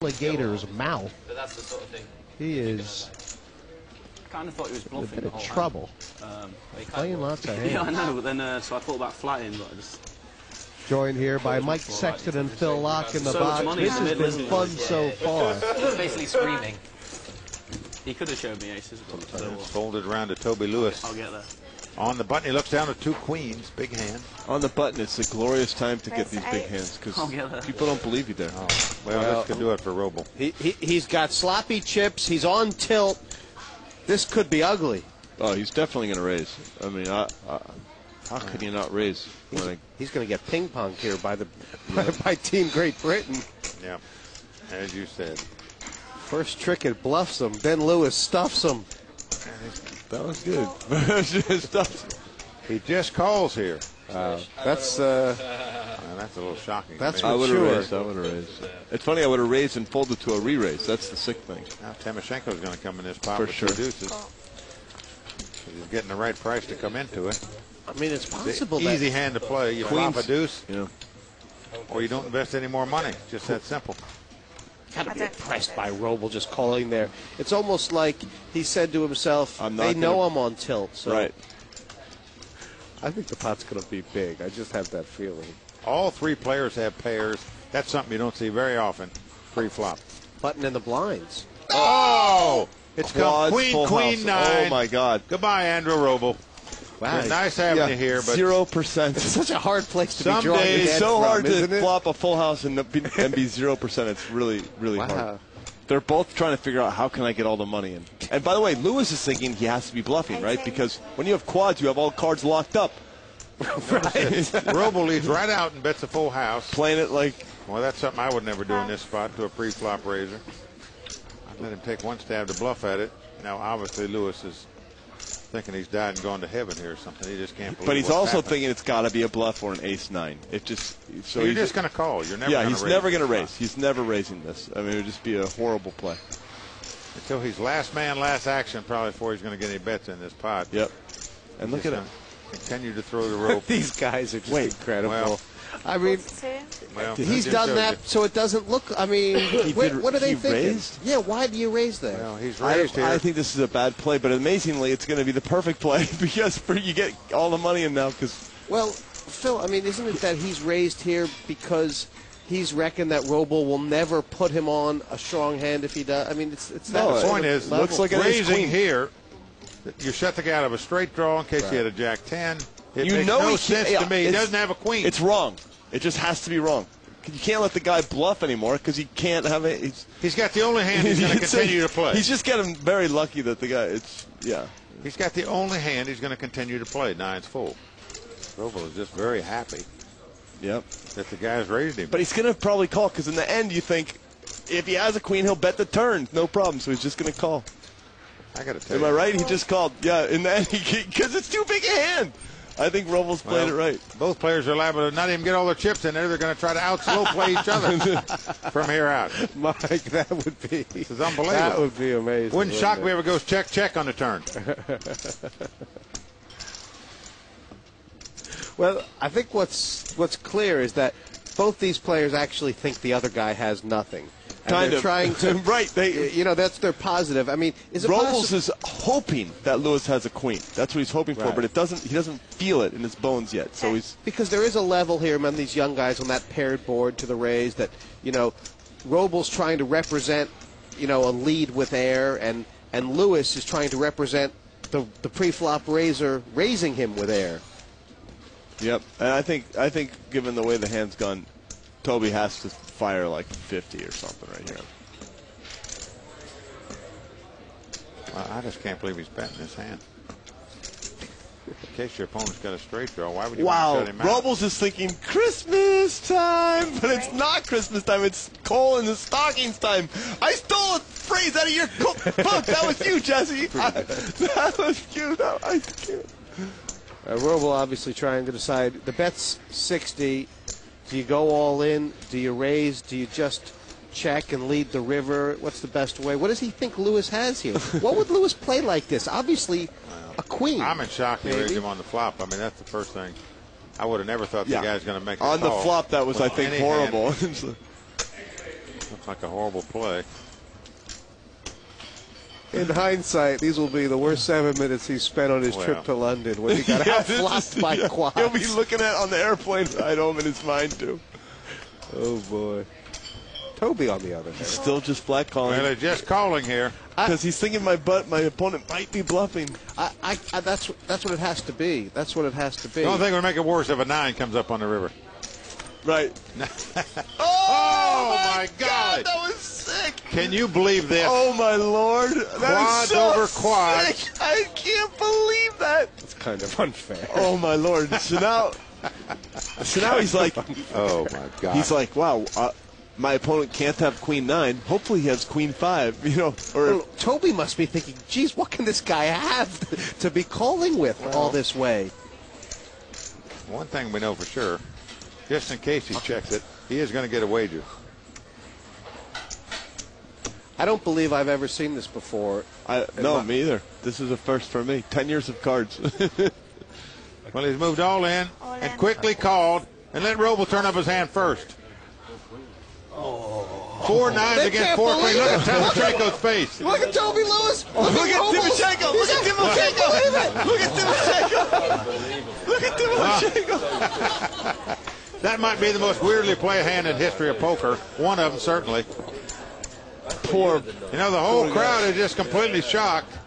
alligator's mouth. But that's the sort of thing. He is I kind of thought he was bluffing in a bit the whole of trouble. Playing lots of hands. Yeah, I know, but then so I thought about flatting, but I just... Joined here by Mike Sexton and Phil Locke in the box. This has been fun so far. He's basically screaming. He could have showed me aces. It's folded around to Toby Lewis. I'll get there. On the button, he looks down at 2 queens. Big hand. On the button, it's a glorious time to get these big hands because people don't believe you there. Oh, well, this could do it for Robl. He's got sloppy chips. He's on tilt. This could be ugly. Oh, he's definitely going to raise. I mean, how can you not raise? He's going to get ping-ponged here by Team Great Britain. Yeah, as you said. First trick, it bluffs him. Then Lewis stuffs him. That was good. He just calls here. That's a little shocking. That's I would have sure. raised. I would have raised. It's funny. I would have raised and folded to a re-raise. That's the sick thing. Now Timoshenko's going to come in this pot For with sure. 2 deuces. He's getting the right price to come into it. I mean, it's possible. Easy hand to play. You flop a deuce, Yeah. or you don't invest any more money. Just that simple. Got to be impressed by Robl just calling there. It's almost like he said to himself, they know I'm on tilt. So Right. I think the pot's going to be big. I just have that feeling. All 3 players have pairs. That's something you don't see very often. Pre-flop. Button in the blinds. Oh! It's come Quads, queen, full queen, house. 9. Oh my God. Goodbye, Andrew Robl. Wow. Nice having you here, but 0%. It's such a hard place to Some be drawing days your It's head so from, hard isn't to it? flop a full house and be 0%. It's really, really Wow. hard. They're both trying to figure out how can I get all the money in. And by the way, Lewis is thinking he has to be bluffing, right? Because when you have quads, you have all cards locked up. Robl leads right out and bets a full house. Playing it like... Well, that's something I would never do in this spot to a pre-flop raiser. I'd let him take 1 stab to bluff at it. Now, obviously, Lewis is thinking he's died and gone to heaven here or something. He just can't believe But he's what's also happened. thinking it's got to be a bluff or an ace-9. It just... So you're just going to call. You're never yeah, going to he's raise. never going to this raise. spot. He's never raising this. I mean, it would just be a horrible play. Until he's last man, last action, probably before he's going to get any bets in this pot. Yep. And look at him. Continue to throw the rope. These guys are just incredible. Well, I mean, well, he's done that so it doesn't look. I mean, what are they thinking? Raised? Yeah, why do you raise there? Well, he's raised here. I think this is a bad play, but amazingly, it's going to be the perfect play because you get all the money in now. Because well, Phil, I mean, isn't it that he's raised here because he's reckoned that Robl will never put him on a strong hand if he does? I mean, it's No, that the point is, level. looks like an ace raising queen. here, you shut the guy out of a straight draw in case he had a jack 10. It You makes know no he sense can't- to me. He it's- doesn't have a queen. it's wrong. It just has to be wrong. You can't let the guy bluff anymore because he can't have it. He's got the only hand he's going to continue to play. He's just getting very lucky that the guy. Yeah. He's got the only hand he's going to continue to play. 9's full. Robl is just very happy Yep. that the guy's raised him. But he's going to probably call because in the end you think if he has a queen he'll bet the turn, no problem. So he's just going to call. I got to tell Am you. I right? He just called. Yeah. In the end, because it's too big a hand. I think Robl's played it right. Both players are liable to not even get all their chips in there. They're going to try to out-slow play each other from here out. Mike, that would be. This is unbelievable. That would be amazing. Wouldn't shock me if it goes check, check on the turn. Well, I think what's clear is that both these players actually think the other guy has nothing. And they're trying to right. That's their positive. I mean, is it Robles is hoping that Lewis has a queen. That's what he's hoping for, Right. but he doesn't feel it in his bones yet. So he's because there is a level here among these young guys on that paired board to the raise that Robl's trying to represent a lead with air, and Lewis is trying to represent the pre-flop raiser raising him with air. Yep. And I think given the way the hand's gone, Toby has to fire like 50 or something right here. Well, I just can't believe he's betting this hand. In case your opponent's got a straight draw, why would you want to shut him out? Robles is thinking Christmas time, but it's not Christmas time. It's coal in the stockings time. I stole a phrase out of your book. That was you, Jesse. That was you. No, I can't. Robl obviously trying to decide. The bet's 60. Do you go all in? Do you raise? Do you just check and lead the river? What's the best way? What does he think Lewis has here? What would Lewis play like this? Obviously, a queen. I'm in shock he raised him on the flop. I mean, that's the first thing. I would have never thought the guy's going to make a on call the flop. That was, I think, any horrible. Looks like a horrible play. In hindsight, these will be the worst 7 minutes he spent on his trip to London when he got out-flopped by quads. He'll be looking at on the airplane ride home in his mind, too. Oh, boy. Toby, on the other hand. Still just flat calling. Well, they're just calling here. Because he's thinking my opponent might be bluffing. That's what it has to be. That's what it has to be. The only thing would make it worse if a 9 comes up on the river. Right. Oh, my God. That was sick. Can you believe this? Oh, my Lord. That Quads is so over quads. sick. I can't believe that. It's kind of unfair. Oh, my Lord. So now he's like, Oh, my God. he's like, wow, my opponent can't have queen 9. Hopefully he has queen 5, you know. Or Toby must be thinking, geez, what can this guy have to be calling with all this way? One thing we know for sure, just in case he checks it, he is going to get a wager. I don't believe I've ever seen this before. No, me either. This is a first for me. 10 years of cards. Well, he's moved all in and quickly called and let Robl turn up his hand first. 4 9s against 4 queen. Look at Timoshenko's face. Look at Toby Lewis. Look at Timoshenko. Look at Timoshenko. Look at Timoshenko. Look at Timoshenko. That might be the most weirdly played hand in history of poker. One of them, certainly. Poor. You know, the whole crowd is just completely shocked.